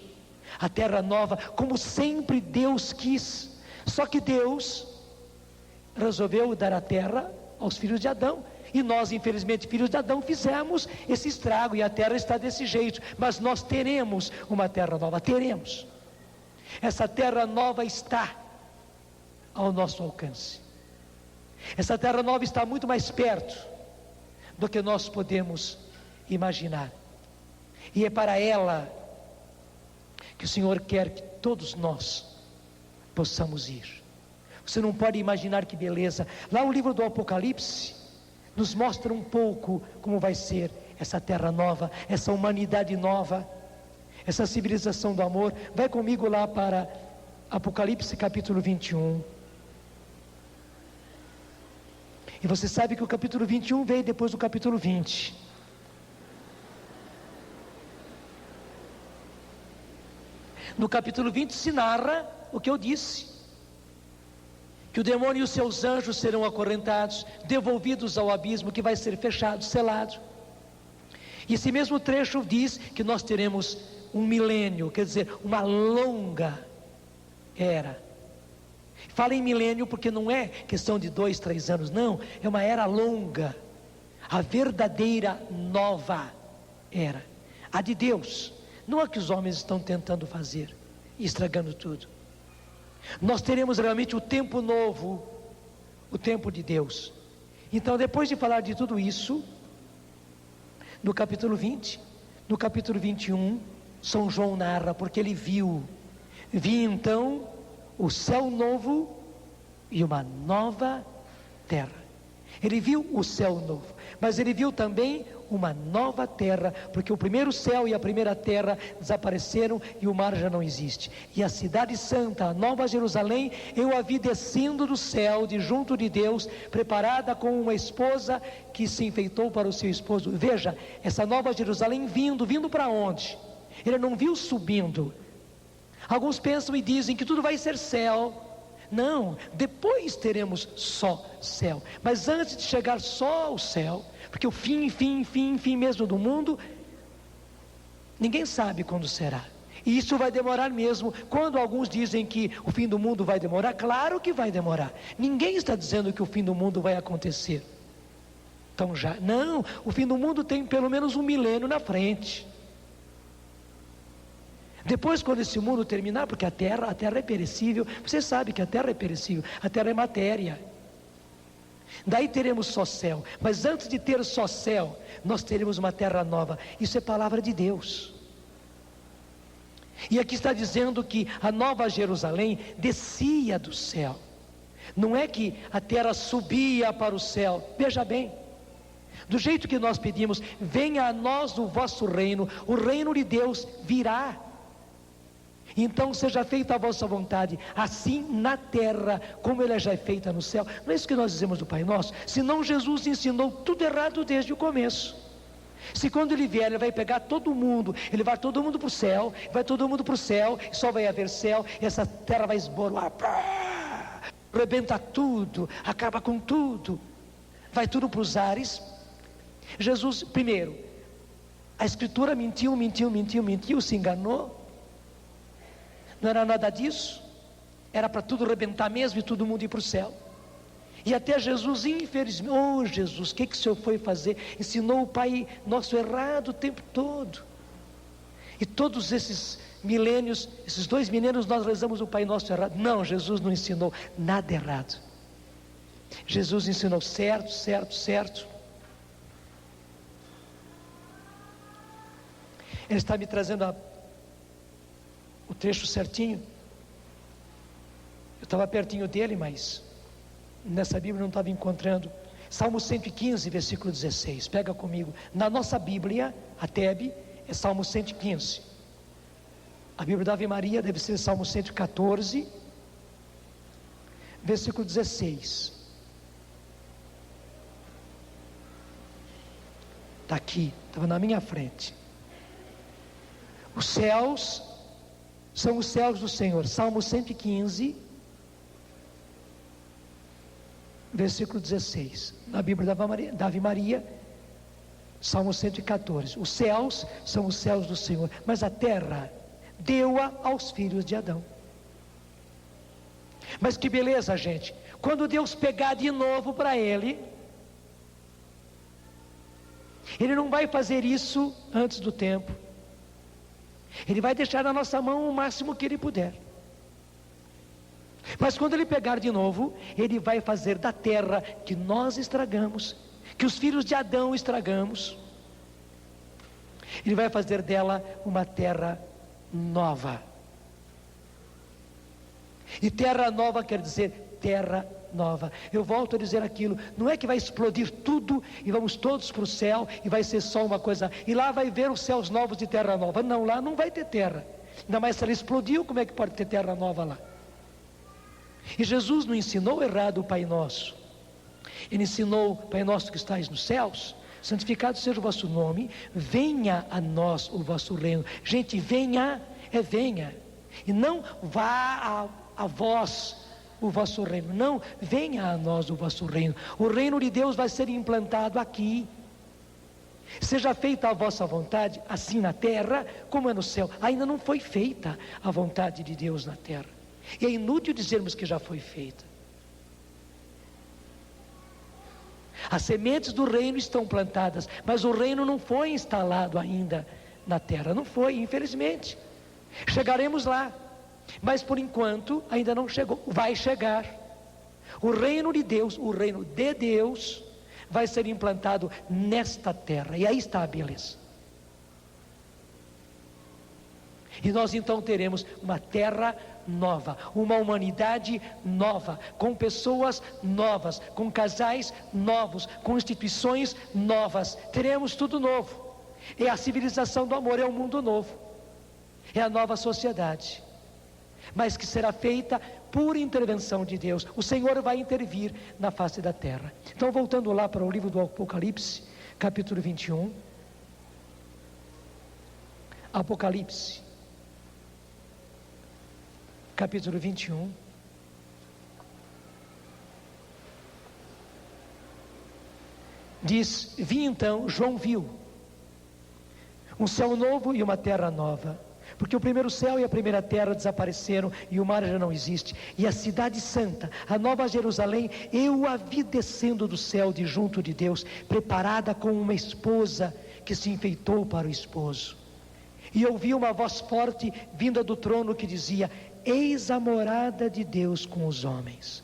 a terra nova, como sempre Deus quis. Só que Deus resolveu dar a terra aos filhos de Adão, e nós, infelizmente, filhos de Adão, fizemos esse estrago, e a terra está desse jeito. Mas nós teremos uma terra nova, teremos. Essa terra nova está ao nosso alcance. Essa terra nova está muito mais perto do que nós podemos imaginar, e é para ela que o Senhor quer que todos nós possamos ir. Você não pode imaginar que beleza. Lá o livro do Apocalipse nos mostra um pouco como vai ser essa terra nova, essa humanidade nova, essa civilização do amor. Vai comigo lá para Apocalipse capítulo 21. E você sabe que o capítulo 21 veio depois do capítulo 20. No capítulo 20 se narra o que eu disse: que o demônio e os seus anjos serão acorrentados, devolvidos ao abismo, que vai ser fechado, selado. E esse mesmo trecho diz que nós teremos um milênio, quer dizer, uma longa era. Fala em milênio porque não é questão de 2, 3 anos, não, é uma era longa, a verdadeira nova era, a de Deus, não a que os homens estão tentando fazer e estragando tudo. Nós teremos realmente o tempo novo, o tempo de Deus. Então, depois de falar de tudo isso, no capítulo 20, no capítulo 21, São João narra, porque ele vi então o céu novo e uma nova terra. Ele viu o céu novo, mas ele viu também uma nova terra, porque o primeiro céu e a primeira terra desapareceram e o mar já não existe. E a cidade santa, a Nova Jerusalém, eu a vi descendo do céu, de junto de Deus, preparada como uma esposa que se enfeitou para o seu esposo. Veja, essa Nova Jerusalém vindo para onde? Ele não viu subindo. Alguns pensam e dizem que tudo vai ser céu. Não, depois teremos só céu. Mas antes de chegar só ao céu, porque o fim mesmo do mundo, ninguém sabe quando será. E isso vai demorar mesmo. Quando alguns dizem que o fim do mundo vai demorar, claro que vai demorar. Ninguém está dizendo que o fim do mundo vai acontecer. Então já, não, o fim do mundo tem pelo menos 1 milênio na frente. Depois, quando esse mundo terminar, porque a terra é perecível, você sabe que a terra é perecível, a terra é matéria. Daí teremos só céu, mas antes de ter só céu, nós teremos uma terra nova. Isso é palavra de Deus. E aqui está dizendo que a Nova Jerusalém descia do céu. Não é que a terra subia para o céu. Veja bem, do jeito que nós pedimos, venha a nós o vosso reino, o reino de Deus virá. Então seja feita a vossa vontade, assim na terra, como ela já é feita no céu. Não é isso que nós dizemos do Pai Nosso? Senão Jesus ensinou tudo errado desde o começo. Se quando ele vier, ele vai pegar todo mundo, ele vai todo mundo para o céu, vai todo mundo para o céu, e só vai haver céu, e essa terra vai esboroar, rebenta tudo, acaba com tudo, vai tudo para os ares. Jesus, primeiro, a Escritura mentiu, se enganou. Não era nada disso, era para tudo rebentar mesmo e todo mundo ir para o céu. E até Jesus, infelizmente, Jesus, o que o Senhor foi fazer? Ensinou o Pai Nosso errado o tempo todo. E todos esses milênios, esses 2 milênios, nós rezamos o Pai Nosso errado. Não, Jesus não ensinou nada errado. Jesus ensinou certo. Ele está me trazendo o trecho certinho. Eu estava pertinho dele, mas nessa Bíblia não estava encontrando. Salmo 115, versículo 16. Pega comigo. Na nossa Bíblia, a Tebe, é Salmo 115. A Bíblia da Ave Maria deve ser Salmo 114, versículo 16. Está aqui, estava na minha frente. Os céus são os céus do Senhor. Salmo 115, versículo 16. Na Bíblia da Ave Maria, Salmo 114. Os céus são os céus do Senhor, mas a terra deu-a aos filhos de Adão. Mas que beleza, gente, quando Deus pegar de novo para Ele não vai fazer isso antes do tempo. Ele vai deixar na nossa mão o máximo que Ele puder. Mas quando Ele pegar de novo, Ele vai fazer da terra que nós estragamos, que os filhos de Adão estragamos, Ele vai fazer dela uma terra nova. E terra nova quer dizer terra nova. Eu volto a dizer aquilo, não é que vai explodir tudo e vamos todos para o céu e vai ser só uma coisa, e lá vai ver os céus novos de terra nova. Não, lá não vai ter terra. Ainda mais se ela explodiu, como é que pode ter terra nova lá? E Jesus não ensinou errado o Pai Nosso. Ele ensinou: Pai Nosso que estais nos céus, santificado seja o vosso nome, venha a nós o vosso reino. Gente, venha, venha. E não vá a vós o vosso reino. Não, venha a nós o vosso reino. O reino de Deus vai ser implantado aqui. Seja feita a vossa vontade, assim na terra como é no céu. Ainda não foi feita a vontade de Deus na terra. E é inútil dizermos que já foi feita. As sementes do reino estão plantadas, mas o reino não foi instalado ainda na terra. Não foi, infelizmente. Chegaremos lá, mas por enquanto ainda não chegou. Vai chegar. O reino de Deus, o reino de Deus, vai ser implantado nesta terra. E aí está a beleza. E nós então teremos uma terra nova, uma humanidade nova, com pessoas novas, com casais novos, com instituições novas. Teremos tudo novo. É a civilização do amor, é o mundo novo, é a nova sociedade, mas que será feita por intervenção de Deus. O Senhor vai intervir na face da terra. Então, voltando lá para o livro do Apocalipse, capítulo 21. Apocalipse, capítulo 21. Diz: vi então, João viu um céu novo e uma terra nova, porque o primeiro céu e a primeira terra desapareceram e o mar já não existe, e a cidade santa, a nova Jerusalém, eu a vi descendo do céu de junto de Deus, preparada como uma esposa que se enfeitou para o esposo. E ouvi uma voz forte vinda do trono que dizia: eis a morada de Deus com os homens,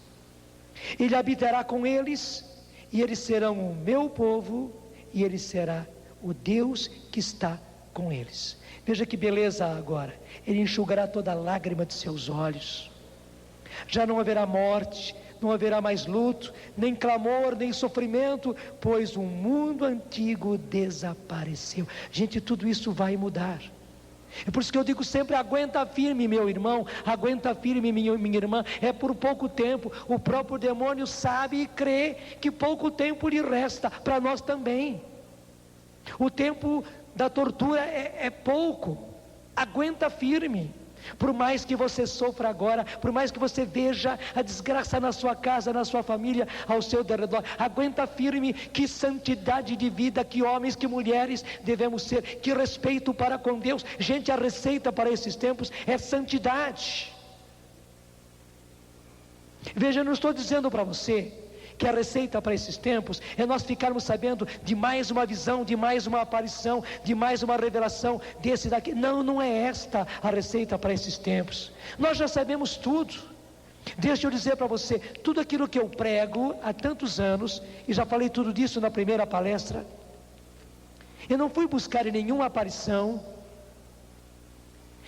Ele habitará com eles, e eles serão o meu povo, e Ele será o Deus que está com eles. Veja que beleza agora. Ele enxugará toda lágrima de seus olhos. Já não haverá morte, não haverá mais luto, nem clamor, nem sofrimento, pois o mundo antigo desapareceu. Gente, tudo isso vai mudar. É por isso que eu digo sempre: aguenta firme, meu irmão, aguenta firme, minha irmã. É por pouco tempo. O próprio demônio sabe e crê que pouco tempo lhe resta, para nós também. O tempo da tortura é pouco. Aguenta firme. Por mais que você sofra agora, por mais que você veja a desgraça na sua casa, na sua família, ao seu derredor, aguenta firme. Que santidade de vida, que homens, que mulheres devemos ser, que respeito para com Deus. Gente, a receita para esses tempos é santidade. Veja, eu não estou dizendo para você que a receita para esses tempos é nós ficarmos sabendo de mais uma visão, de mais uma aparição, de mais uma revelação desse daqui. Não, não é esta a receita para esses tempos. Nós já sabemos tudo. Deixa eu dizer para você, tudo aquilo que eu prego há tantos anos, e já falei tudo disso na primeira palestra, eu não fui buscar em nenhuma aparição,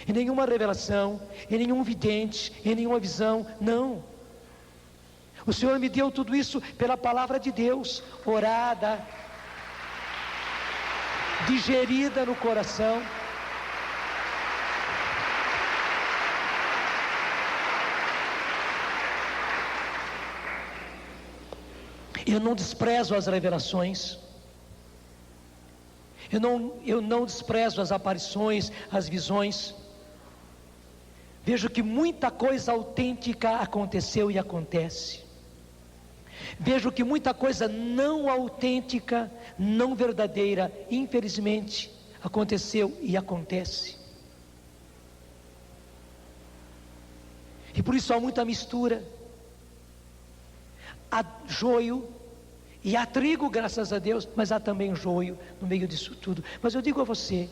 em nenhuma revelação, em nenhum vidente, em nenhuma visão, não. O Senhor me deu tudo isso pela palavra de Deus, orada, digerida no coração. Eu não desprezo as revelações, eu não desprezo as aparições, as visões. Vejo que muita coisa autêntica aconteceu e acontece. Vejo que muita coisa não autêntica, não verdadeira, infelizmente, aconteceu e acontece. E por isso há muita mistura. Há joio e há trigo, graças a Deus, mas há também joio no meio disso tudo. Mas eu digo a você,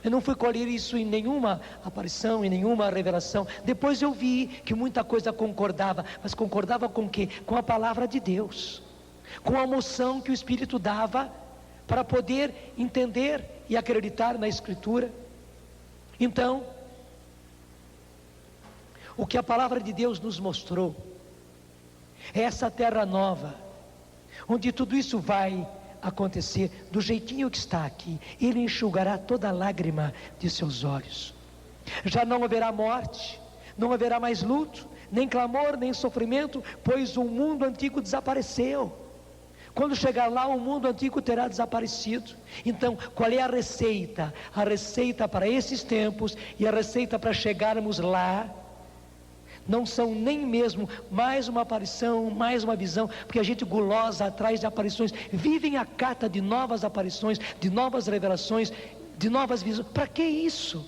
eu não fui colher isso em nenhuma aparição, em nenhuma revelação. Depois eu vi que muita coisa concordava, mas concordava com o quê? Com a palavra de Deus, com a moção que o Espírito dava para poder entender e acreditar na Escritura. Então, o que a palavra de Deus nos mostrou é essa terra nova, onde tudo isso vai acontecer do jeitinho que está aqui. Ele enxugará toda lágrima de seus olhos. Já não haverá morte, não haverá mais luto, nem clamor, nem sofrimento, pois o mundo antigo desapareceu. Quando chegar lá, o mundo antigo terá desaparecido. Então, qual é a receita? A receita para esses tempos e a receita para chegarmos lá não são nem mesmo mais uma aparição, mais uma visão, porque a gente gulosa atrás de aparições, vivem a cata de novas aparições, de novas revelações, de novas visões. Para que isso?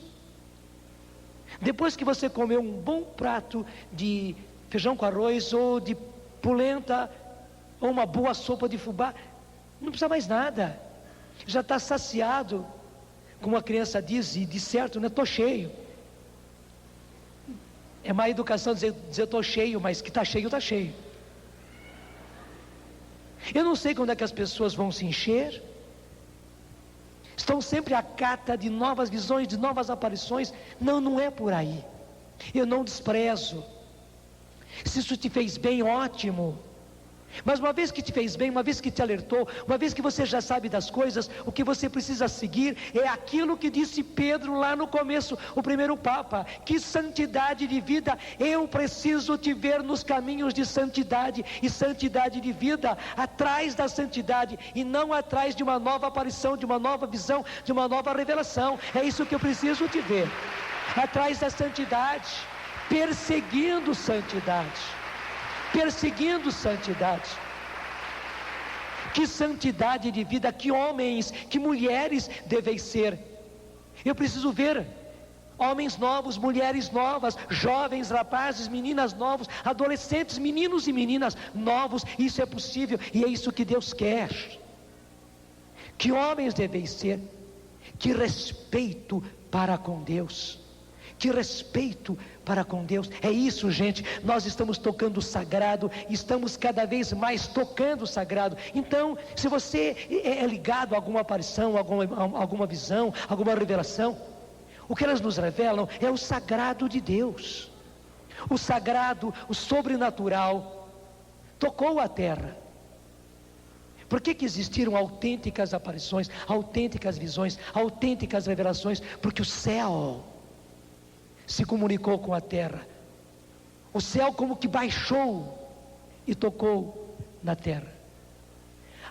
Depois que você comeu um bom prato de feijão com arroz, ou de polenta, ou uma boa sopa de fubá, não precisa mais nada, já está saciado. Como a criança diz, e de certo, né? Estou cheio. É má educação dizer estou cheio, mas que está cheio, está cheio. Eu não sei quando é que as pessoas vão se encher. Estão sempre à cata de novas visões, de novas aparições. Não, não é por aí. Eu não desprezo. Se isso te fez bem, ótimo. Mas uma vez que te fez bem, uma vez que te alertou, uma vez que você já sabe das coisas, o que você precisa seguir é aquilo que disse Pedro lá no começo, o primeiro Papa: que santidade de vida. Eu preciso te ver nos caminhos de santidade e santidade de vida, atrás da santidade e não atrás de uma nova aparição, de uma nova visão, de uma nova revelação. É isso que eu preciso te ver, atrás da santidade, perseguindo santidade. Perseguindo santidade. Que santidade de vida, que homens, que mulheres devem ser. Eu preciso ver homens novos, mulheres novas, jovens, rapazes, meninas novos, adolescentes, meninos e meninas novos. Isso é possível e é isso que Deus quer. Que homens devem ser. Que respeito para com Deus. Que respeito para com Deus. É isso, gente. Nós estamos tocando o sagrado, estamos cada vez mais tocando o sagrado. Então, se você é ligado a alguma aparição, alguma visão, alguma revelação, o que elas nos revelam é o sagrado de Deus. O sagrado, o sobrenatural tocou a terra. Por que existiram autênticas aparições, autênticas visões, autênticas revelações? Porque o céu se comunicou com a terra. O céu como que baixou e tocou na terra.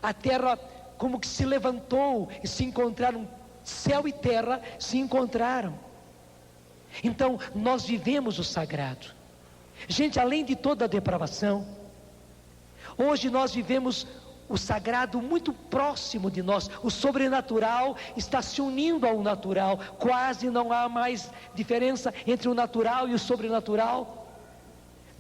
A terra como que se levantou e se encontraram. Céu e terra se encontraram. Então nós vivemos o sagrado. Gente, além de toda a depravação, hoje nós vivemos o sagrado muito próximo de nós. O sobrenatural está se unindo ao natural. Quase não há mais diferença entre o natural e o sobrenatural.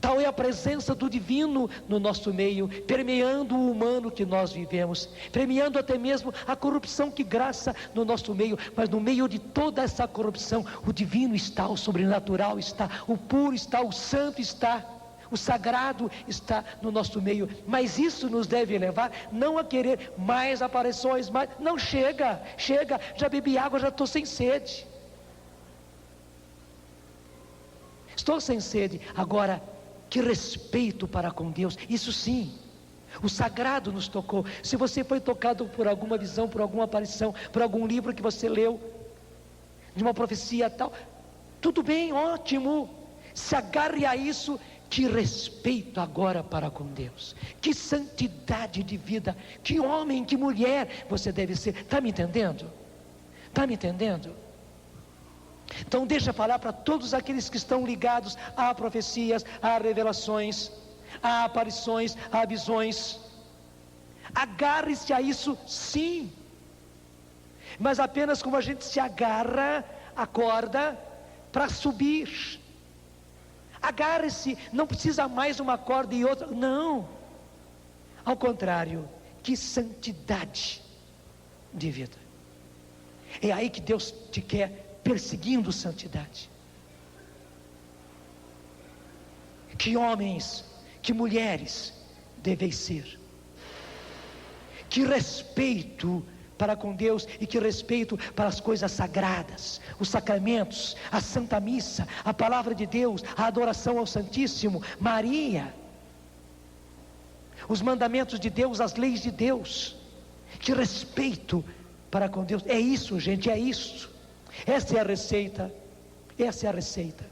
Tal é a presença do divino no nosso meio, permeando o humano que nós vivemos, permeando até mesmo a corrupção que graça no nosso meio. Mas no meio de toda essa corrupção, o divino está, o sobrenatural está, o puro está, o santo está. O sagrado está no nosso meio. Mas isso nos deve levar não a querer mais aparições, mais. Não, chega, já bebi água, já estou sem sede. Estou sem sede. Agora, que respeito para com Deus. Isso sim, o sagrado nos tocou. Se você foi tocado por alguma visão, por alguma aparição, por algum livro que você leu, de uma profecia tal, tudo bem, ótimo. Se agarre a isso. Que respeito agora para com Deus, que santidade de vida, que homem, que mulher você deve ser. Está me entendendo? Está me entendendo? Então deixa eu falar para todos aqueles que estão ligados a profecias, a revelações, a aparições, a visões. Agarre-se a isso sim, mas apenas como a gente se agarra a corda para subir. Agarre-se, não precisa mais uma corda e outra, não. Ao contrário, que santidade de vida. É aí que Deus te quer, perseguindo santidade. Que homens, que mulheres devem ser. Que respeito para com Deus e que respeito para as coisas sagradas, os sacramentos, a Santa Missa, a Palavra de Deus, a adoração ao Santíssimo, Maria, os mandamentos de Deus, as leis de Deus. Que respeito para com Deus. É isso, gente, é isso. Essa é a receita. Essa é a receita.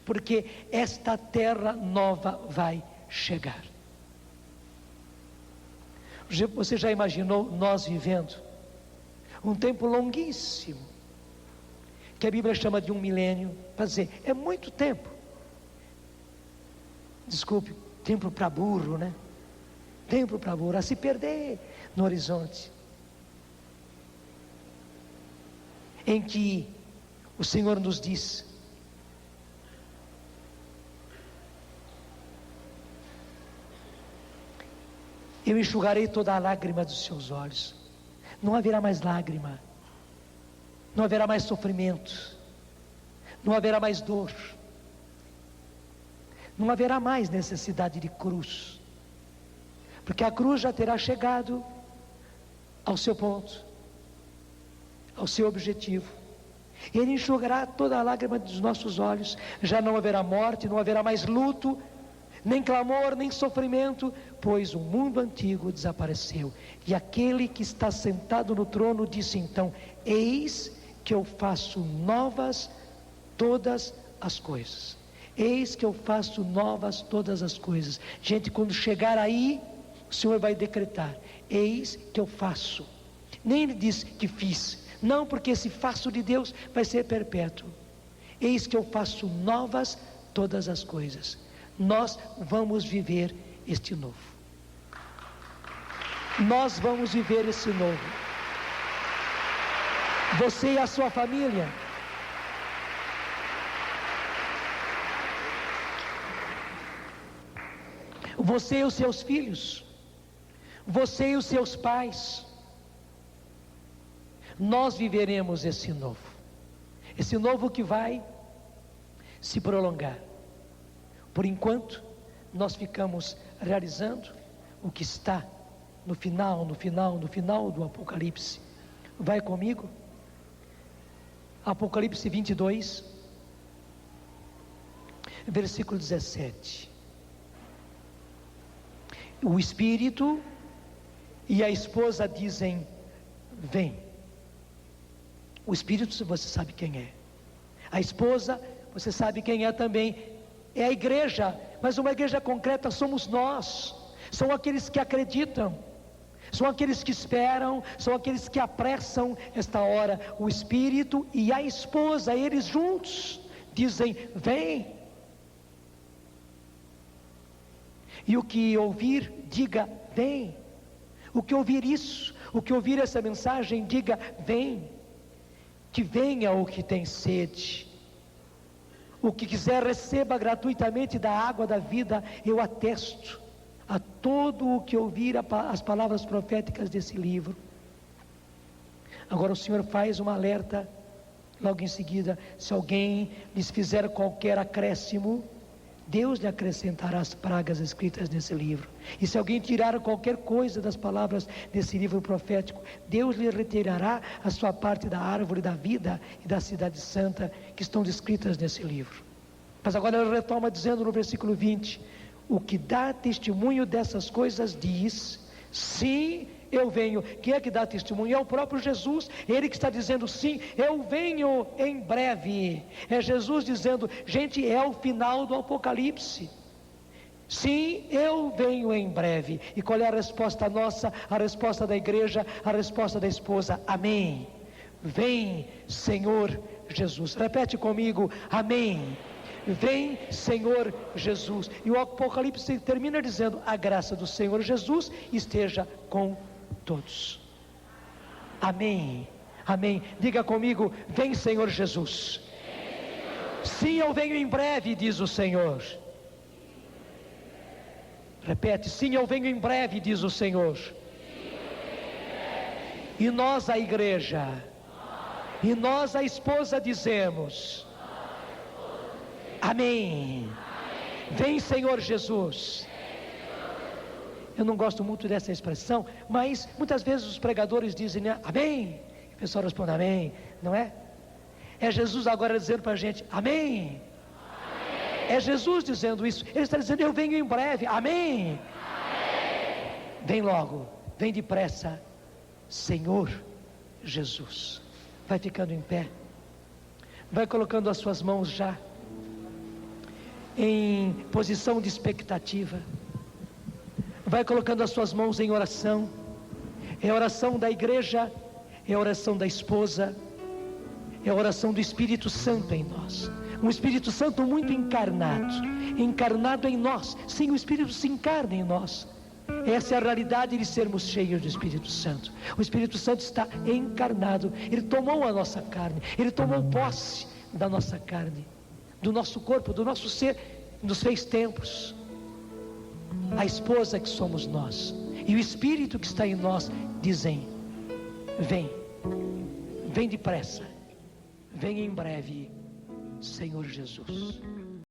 Porque esta terra nova vai chegar. Você já imaginou nós vivendo um tempo longuíssimo, que a Bíblia chama de 1 milênio, para dizer, é muito tempo. Desculpe, tempo para burro, né? Tempo para burro, a se perder no horizonte. Em que o Senhor nos diz: eu enxugarei toda a lágrima dos seus olhos. Não haverá mais lágrima, não haverá mais sofrimento, não haverá mais dor, não haverá mais necessidade de cruz, porque a cruz já terá chegado ao seu ponto, ao seu objetivo. Ele enxugará toda a lágrima dos nossos olhos. Já não haverá morte, não haverá mais luto, nem clamor, nem sofrimento, pois o mundo antigo desapareceu. E aquele que está sentado no trono disse então: eis que eu faço novas todas as coisas. Eis que eu faço novas todas as coisas. Gente, quando chegar aí, o Senhor vai decretar: eis que eu faço. Nem ele diz que fiz, não, porque esse faço de Deus vai ser perpétuo. Eis que eu faço novas todas as coisas. Nós vamos viver este novo. Nós vamos viver esse novo. Você e a sua família. Você e os seus filhos. Você e os seus pais. Nós viveremos esse novo. Esse novo que vai se prolongar. Por enquanto, nós ficamos realizando o que está no final do Apocalipse. Vai comigo? Apocalipse 22, versículo 17. O Espírito e a esposa dizem: vem. O Espírito, você sabe quem é. A esposa, você sabe quem é também. É a igreja, mas uma igreja concreta somos nós. São aqueles que acreditam, são aqueles que esperam, são aqueles que apressam esta hora. O Espírito e a esposa, eles juntos, dizem: vem. E o que ouvir, diga: vem. O que ouvir isso, o que ouvir essa mensagem, diga: vem. Que venha o que tem sede. O que quiser, receba gratuitamente da água da vida. Eu atesto a todo o que ouvir as palavras proféticas desse livro. Agora o Senhor faz um alerta logo em seguida: se alguém lhes fizer qualquer acréscimo, Deus lhe acrescentará as pragas escritas nesse livro. E se alguém tirar qualquer coisa das palavras desse livro profético, Deus lhe retirará a sua parte da árvore da vida e da cidade santa que estão descritas nesse livro. Mas agora ele retoma dizendo no versículo 20: o que dá testemunho dessas coisas diz: sim, eu venho. Quem é que dá testemunho? É o próprio Jesus. Ele que está dizendo: sim, eu venho em breve. É Jesus dizendo: gente, é o final do Apocalipse. Sim, eu venho em breve. E qual é a resposta nossa? A resposta da igreja, a resposta da esposa: amém. Vem, Senhor Jesus. Repete comigo: amém. Vem, Senhor Jesus. E o Apocalipse termina dizendo: a graça do Senhor Jesus esteja com todos. Amém. Amém. Diga comigo: vem, Senhor Jesus. Sim, eu venho em breve, diz o Senhor. Repete, sim, eu venho em breve, diz o Senhor. E nós, a igreja, e nós, a esposa, dizemos: amém. Vem, Senhor Jesus. Eu não gosto muito dessa expressão, mas muitas vezes os pregadores dizem, né, amém. O pessoal responde amém, não é? É Jesus agora dizendo para a gente, amém. É Jesus dizendo isso. Ele está dizendo, eu venho em breve, amém. Vem logo, vem depressa, Senhor Jesus. Vai ficando em pé, vai colocando as suas mãos já em posição de expectativa, vai colocando as suas mãos em oração. É a oração da igreja, é a oração da esposa, é a oração do Espírito Santo em nós. Um Espírito Santo muito encarnado em nós. Sim, o Espírito se encarna em nós. Essa é a realidade de sermos cheios do Espírito Santo. O Espírito Santo está encarnado. Ele tomou a nossa carne, ele tomou posse da nossa carne, do nosso corpo, do nosso ser, nos fez templos. A esposa que somos nós e o Espírito que está em nós dizem: vem depressa, vem em breve, Senhor Jesus.